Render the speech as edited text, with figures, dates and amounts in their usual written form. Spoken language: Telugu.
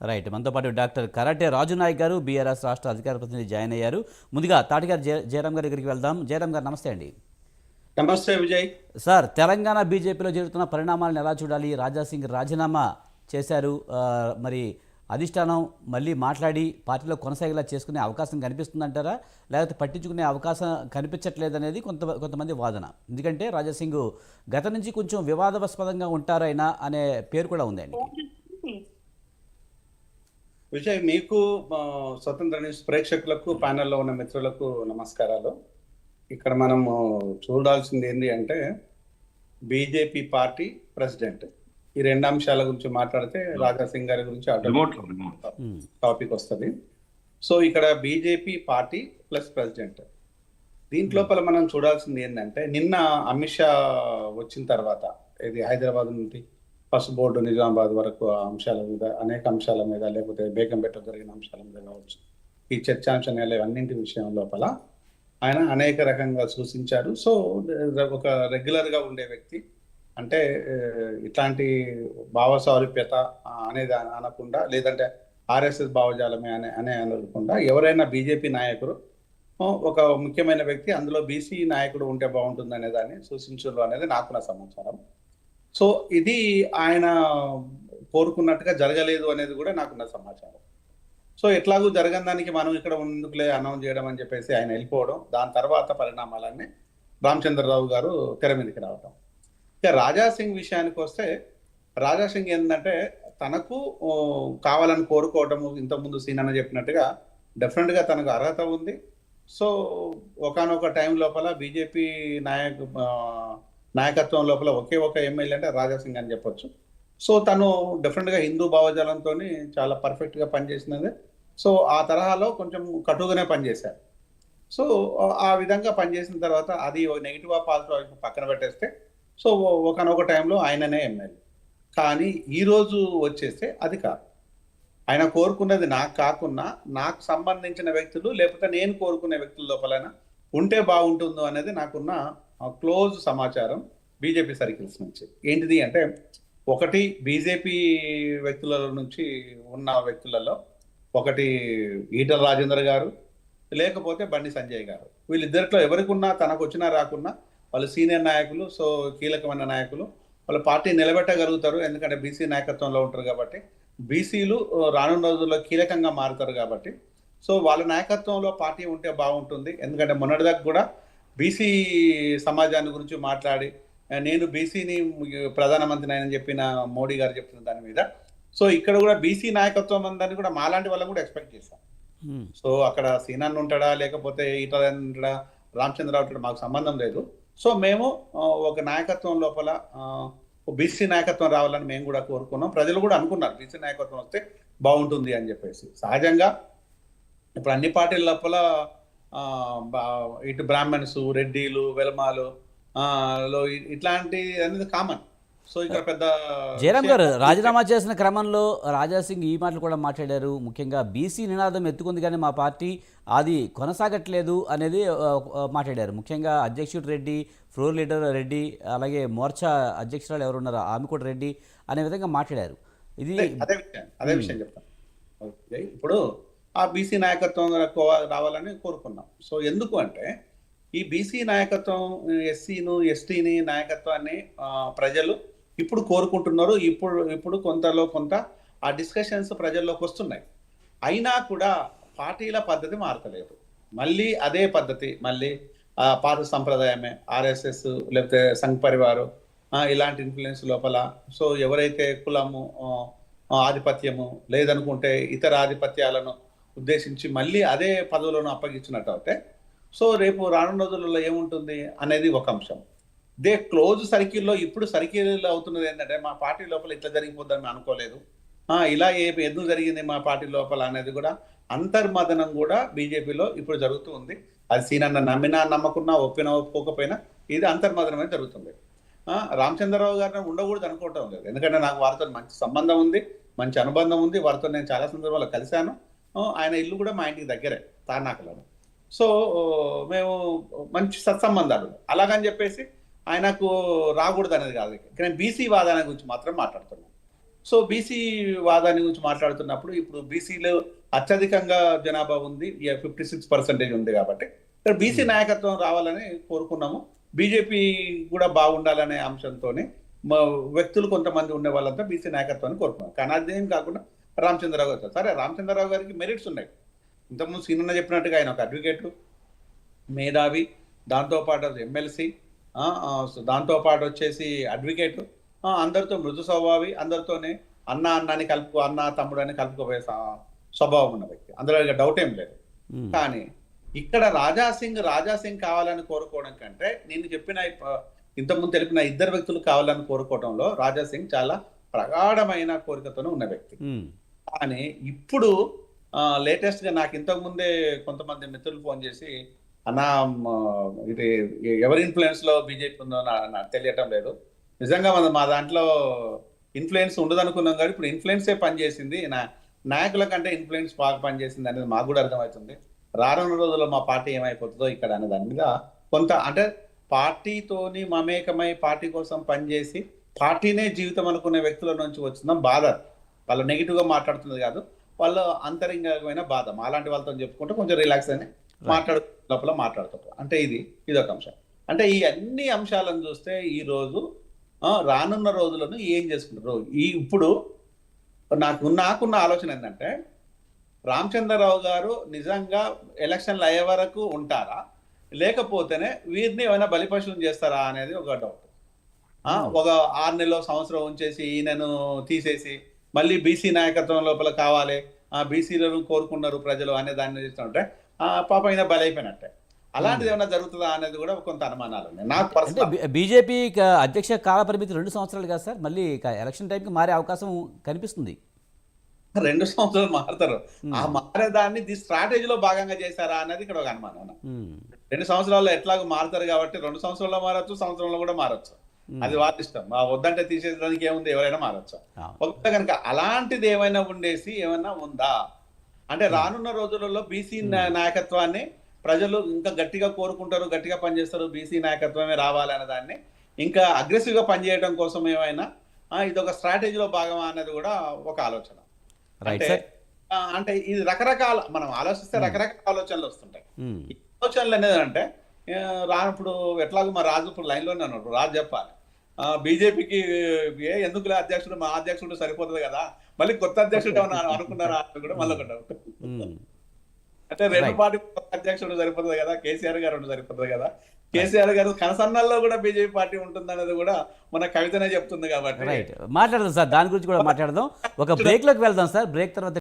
రైట్. మనతో పాటు డాక్టర్ కరాటే రాజు నాయక్ గారు, బీఆర్ఎస్ రాష్ట్ర అధికార ప్రతినిధి జాయిన్ అయ్యారు. ముందుగా తాటిగారు జయరాం గారి దగ్గరికి వెళ్దాం. జయరాం గారు నమస్తే అండి. నమస్తే విజయ్. సార్, తెలంగాణ బీజేపీలో జరుగుతున్న పరిణామాలను ఎలా చూడాలి? రాజాసింగ్ రాజీనామా చేశారు. మరి అధిష్టానం మళ్ళీ మాట్లాడి పార్టీలో కొనసాగేలా చేసుకునే అవకాశం కనిపిస్తుందంటారా, లేకపోతే పట్టించుకునే అవకాశం కనిపించట్లేదనేది కొంతమంది వాదన. ఎందుకంటే రాజాసింగ్ గత నుంచి కొంచెం వివాదాస్పదంగా ఉంటారైనా అనే పేరు కూడా ఉంది ఆయనకి. విజయ్, మీకు స్వతంత్ర న్యూస్ ప్రేక్షకులకు, ప్యానెల్లో ఉన్న మిత్రులకు నమస్కారాలు. ఇక్కడ మనము చూడాల్సింది ఏంటి అంటే బీజేపీ పార్టీ ప్రెసిడెంట్, ఈ రెండు అంశాల గురించి మాట్లాడితే రాజాసింగ్ గారి గురించి టాపిక్ వస్తుంది. సో ఇక్కడ బీజేపీ పార్టీ ప్లస్ ప్రెసిడెంట్, దీంట్లోపల మనం చూడాల్సింది ఏంటంటే నిన్న అమిత్ షా వచ్చిన తర్వాత ఇది హైదరాబాద్ నుండి ఫస్ట్ బోర్డు నిజామాబాద్ వరకు అంశాల మీద, అనేక అంశాల మీద, లేకపోతే బేగంపేట జరిగిన అంశాల మీద కావచ్చు, ఈ చర్చాంశాలు అన్నింటి విషయం లోపల ఆయన అనేక రకంగా సూచించారు. సో ఒక రెగ్యులర్గా ఉండే వ్యక్తి అంటే ఇట్లాంటి భావసారూప్యత అనేది అనకుండా, లేదంటే ఆర్ఎస్ఎస్ భావజాలమే అనే అనకుండా ఎవరైనా బీజేపీ నాయకుడు ఒక ముఖ్యమైన వ్యక్తి అందులో బీసీ నాయకుడు ఉంటే బాగుంటుంది అనే దాన్ని సూచించడం అనేది నాకున్న సమాచారం. సో ఇది ఆయన కోరుకున్నట్టుగా జరగలేదు అనేది కూడా నాకున్న సమాచారం. సో ఎట్లాగూ జరగని దానికి మనం ఇక్కడ ముందుకులే అనౌన్స్ చేయడం అని చెప్పేసి ఆయన వెళ్ళిపోవడం, దాని తర్వాత పరిణామాలన్నీ రామచంద్రరావు గారు తెర మీదకి రావడం. ఇక రాజాసింగ్ విషయానికి వస్తే, రాజాసింగ్ ఏంటంటే తనకు కావాలని కోరుకోవటము, ఇంతకుముందు సీనన్న చెప్పినట్టుగా డెఫినెట్గా తనకు అర్హత ఉంది. సో ఒకానొక టైం లోపల బీజేపీ నాయకత్వం లోపల ఒకే ఒక ఎమ్మెల్యే అంటే రాజాసింగ్ అని చెప్పొచ్చు. సో తను డెఫినెట్గా హిందూ భావజాలంతో చాలా పర్ఫెక్ట్గా పనిచేసినది. సో ఆ తరహాలో కొంచెం కటుగానే పనిచేశారు. సో ఆ విధంగా పనిచేసిన తర్వాత అది నెగిటివ్ పాజిటివ్ పక్కన పెట్టేస్తే, సో ఒకనొక టైంలో ఆయననే ఎమ్మెల్యే. కానీ ఈరోజు వచ్చేస్తే అది కాదు. ఆయన కోరుకున్నది నాకు కాకుండా నాకు సంబంధించిన వ్యక్తులు, లేకపోతే నేను కోరుకునే వ్యక్తుల లోపలైనా ఉంటే బాగుంటుందో అనేది నాకున్న క్లోజ్ సమాచారం బీజేపీ సర్కిల్స్ నుంచి. ఏంటిది అంటే, ఒకటి బీజేపీ వ్యక్తుల నుంచి ఉన్న వ్యక్తులలో ఒకటి ఈటల రాజేందర్ గారు, లేకపోతే బండి సంజయ్ గారు. వీళ్ళిద్దరిలో ఎవరికి ఉన్నా, తనకు వచ్చినా రాకున్నా వాళ్ళు సీనియర్ నాయకులు. సో కీలకమైన నాయకులు, వాళ్ళ పార్టీ నిలబెట్టగలుగుతారు. ఎందుకంటే బీసీ నాయకత్వంలో ఉంటారు కాబట్టి, బీసీలు రానున్న రోజుల్లో కీలకంగా మారుతారు కాబట్టి, సో వాళ్ళ నాయకత్వంలో పార్టీ ఉంటే బాగుంటుంది. ఎందుకంటే మొన్నటిదాకా కూడా బీసీ సమాజాన్ని గురించి మాట్లాడి, నేను బీసీని ప్రధానమంత్రిని అని చెప్పిన మోడీ గారు చెప్పిన దాని మీద, సో ఇక్కడ కూడా బీసీ నాయకత్వం ఉందని కూడా మాలాంటి వాళ్ళని కూడా ఎక్స్పెక్ట్ చేశాం. సో అక్కడ సీనన్ ఉంటాడా, లేకపోతే ఈటల ఉంటాడా, రామచంద్రరావు ఉంటాడా, మాకు సంబంధం లేదు. సో మేము ఒక నాయకత్వం లోపల బీసీ నాయకత్వం రావాలని మేము కూడా కోరుకున్నాం. ప్రజలు కూడా అనుకున్నారు బీసీ నాయకత్వం వస్తే బాగుంటుంది అని చెప్పేసి. సహజంగా ఇప్పుడు అన్ని పార్టీల లోపల ఇటు బ్రాహ్మణ్స్, రెడ్డిలు, వెలమాలు ఇట్లాంటి అనేది కామన్. సో ఇక్కడ పెద్ద జయరాం గారు రాజీనామా చేసిన క్రమంలో రాజాసింగ్ ఈ మాటలు కూడా మాట్లాడారు. ముఖ్యంగా బీసీ నినాదం ఎత్తుకుంది కానీ మా పార్టీ అది కొనసాగట్లేదు అనేది మాట్లాడారు. ముఖ్యంగా అధ్యక్షుడు రెడ్డి, ఫ్లోర్ లీడర్ రెడ్డి, అలాగే మోర్చా అధ్యక్షురాలు ఎవరున్నారో ఆమె కూడా రెడ్డి అనే విధంగా మాట్లాడారు. ఇది అదే విషయం చెప్తాను. ఇప్పుడు ఆ బీసీ నాయకత్వం రావాలని కోరుకున్నాం. సో ఎందుకు అంటే ఈ బీసీ నాయకత్వం, ఎస్సీను ఎస్టీని నాయకత్వాన్ని ప్రజలు ఇప్పుడు కోరుకుంటున్నారు. ఇప్పుడు కొంతలో కొంత ఆ డిస్కషన్స్ ప్రజల్లోకి వస్తున్నాయి. అయినా కూడా పార్టీల పద్ధతి మారతలేదు. మళ్ళీ అదే పద్ధతి, మళ్ళీ పాత సంప్రదాయమే, ఆర్ఎస్ఎస్ లేకపోతే సంఘ్ పరివారు ఇలాంటి ఇన్ఫ్లుయెన్స్ లోపల. సో ఎవరైతే కులము, ఆధిపత్యము లేదనుకుంటే ఇతర ఆధిపత్యాలను ఉద్దేశించి మళ్ళీ అదే పదవులను అప్పగించినట్టు అయితే, సో రేపు రానున్న రోజులలో ఏముంటుంది అనేది ఒక అంశం. దే క్లోజ్ సర్కిల్లో ఇప్పుడు సర్కిల్ అవుతున్నది ఏంటంటే, మా పార్టీ లోపల ఇట్లా జరిగిపోద్దని అనుకోలేదు, ఇలా ఎందుకు జరిగింది మా పార్టీ లోపల అనేది కూడా అంతర్మదనం కూడా బీజేపీలో ఇప్పుడు జరుగుతూ ఉంది. అది సీనన్న నమ్మినా నమ్మకున్నా, ఒప్పినా ఒప్పుకోకపోయినా ఇది అంతర్మదనమే జరుగుతుంది. రామచంద్రరావు గారిని ఉండకూడదు అనుకోవటం లేదు. ఎందుకంటే నాకు వారితో మంచి సంబంధం ఉంది, మంచి అనుబంధం ఉంది. వారితో నేను చాలా సందర్భాల్లో కలిశాను. ఆయన ఇల్లు కూడా మా ఇంటికి దగ్గరే, తార్నాకలో. సో మేము మంచి సత్సంబంధాలు. అలాగని చెప్పేసి ఆయనకు రాకూడదు అనేది కాదు. కానీ బీసీ వాదాల గురించి మాత్రం మాట్లాడుతున్నాం. సో బీసీ వాదాన్ని గురించి మాట్లాడుతున్నప్పుడు ఇప్పుడు బీసీలో అత్యధికంగా జనాభా ఉంది, 56% ఉంది కాబట్టి ఇక్కడ బీసీ నాయకత్వం రావాలని కోరుకున్నాము. బీజేపీ కూడా బాగుండాలనే అంశంతోనే వ్యక్తులు కొంతమంది ఉండే వాళ్ళంతా బీసీ నాయకత్వాన్ని కోరుకున్నారు. కానీ అదేం కాకుండా రామచంద్రరావు గారు, సరే రామచంద్రరావు గారికి మెరిట్స్ ఉన్నాయి. ఇంతకుముందు సీనన్న చెప్పినట్టుగా ఆయన ఒక అడ్వకేటు, మేధావి, దాంతోపాటు ఎమ్మెల్సీ, దాంతోపాటు వచ్చేసి అడ్వకేటు, అందరితో మృదు స్వభావి, అందరితోనే అన్నాన్ని అన్న తమ్ముడు అని కలుపుకోబోయే స్వభావం ఉన్న వ్యక్తి, అందులో డౌట్ ఏం లేదు. కానీ ఇక్కడ రాజాసింగ్ కావాలని కోరుకోవడం కంటే నేను చెప్పిన ఇంతకుముందు తెలిపిన ఇద్దరు వ్యక్తులు కావాలని కోరుకోవడంలో రాజాసింగ్ చాలా ప్రగాఢమైన కోరికతోనే ఉన్న వ్యక్తి. కానీ ఇప్పుడు లేటెస్ట్ గా నాకు ఇంతకు ముందే కొంతమంది మిత్రులు ఫోన్ చేసి, అన్నా ఇది ఎవరి ఇన్ఫ్లుయెన్స్ లో బీజేపీ ఉందో నాకు తెలియటం లేదు, నిజంగా మా దాంట్లో ఇన్ఫ్లుయెన్స్ ఉండదు అనుకున్నాం కానీ ఇప్పుడు ఇన్ఫ్లుయెన్సే పనిచేసింది, నాయకుల కంటే ఇన్ఫ్లుయెన్స్ బాగా పనిచేసింది అనేది మాకు కూడా అర్థమవుతుంది. రానున్న రోజుల్లో మా పార్టీ ఏమైపోతుందో ఇక్కడ అనే దాని మీద కొంత అంటే పార్టీతోని మమేకమై పార్టీ కోసం పనిచేసి పార్టీనే జీవితం అనుకునే వ్యక్తుల నుంచి వచ్చిన బాధ, వాళ్ళు నెగిటివ్ గా మాట్లాడుతున్నది కాదు, వాళ్ళు అంతరంగమైన బాధ. అలాంటి వాళ్ళతో చెప్పుకుంటే కొంచెం రిలాక్స్ అని లోపల మాట్లాడుతారు. అంటే ఇది ఒక అంశం. అంటే ఈ అన్ని అంశాలను చూస్తే ఈ రోజు రానున్న రోజులను ఏం చేసుకుంటారు, ఇప్పుడు నాకున్న ఆలోచన ఏంటంటే రామచంద్రరావు గారు నిజంగా ఎలక్షన్లు అయ్యే వరకు ఉంటారా, లేకపోతేనే వీరిని ఏమైనా బలిపశువుని చేస్తారా అనేది ఒక డౌట్. ఒక 6 నెలలో సంవత్సరం ఉంచేసి ఈయనను తీసేసి మళ్ళీ బీసీ నాయకత్వం లోపల కావాలి, బీసీలను కోరుకున్నారు ప్రజలు అనే దాన్ని చూస్తుంటే పాప అయినా బలైపోయినట్టే. అలాంటిది ఏమైనా జరుగుతుందా అనేది కూడా కొంత అనుమానాలు ఉన్నాయి నాకు పర్సనల్. బీజేపీ అధ్యక్ష కాల పరిమితి 2 సంవత్సరాలు కదా సార్, మళ్ళీ ఎలక్షన్ టైంకి మారే అవకాశం కనిపిస్తుంది. 2 సంవత్సరాలు మారుతారు, ఆ మారేదాన్ని స్ట్రాటజీలో భాగంగా చేశారా అనేది ఇక్కడ ఒక అనుమానం. 2 సంవత్సరాల్లో ఎట్లాగో మారుతారు కాబట్టి 2 సంవత్సరాల్లో మారచ్చు, సంవత్సరంలో కూడా మారచ్చు, అది వాళ్ళ ఇష్టం. వద్దంటే తీసేయడానికి ఏముంది, ఎవరైనా మారచ్చు. ఒకవేళ కనుక అలాంటిది ఏమైనా ఉండేసి ఏమైనా ఉందా అంటే రానున్న రోజులలో బీసీ నాయకత్వాన్ని ప్రజలు ఇంకా గట్టిగా కోరుకుంటారు, గట్టిగా పనిచేస్తారు, బీసీ నాయకత్వమే రావాలనే దాన్ని ఇంకా అగ్రెసివ్ గా పనిచేయడం కోసం ఏమైనా ఇది ఒక స్ట్రాటజీలో భాగమా అనేది కూడా ఒక ఆలోచన. అంటే ఇది రకరకాల మనం ఆలోచిస్తే రకరకాల ఆలోచనలు వస్తుంటాయి. ఈ ఆలోచనలు అనేది అంటే ఇప్పుడు ఎట్లాగో మా రాజు ఇప్పుడు లైన్లోనే ఉన్నాడు, రాజు చెప్పాలి బీజేపీకి ఎందుకు అధ్యక్షుడు, మా అధ్యక్షుడు సరిపోతుంది కదా, మళ్ళీ కొత్త అధ్యక్షుడు ఏమన్నా అనుకున్నారా అని కూడా మళ్ళీ ఒకటి డౌట్. అంటే 2 పార్టీ అధ్యక్షుడు సరిపోతుంది కదా, కేసీఆర్ గారు సరిపోతుంది కదా, కేసీఆర్ గారు కనసన్నల్లో కూడా బీజేపీ పార్టీ ఉంటుంది అనేది కూడా మన కవితనే చెప్తుంది కాబట్టి మాట్లాడదాం సార్, దాని గురించి కూడా మాట్లాడదాం. ఒక బ్రేక్ లోకి వెళ్దాం సార్, బ్రేక్ తర్వాత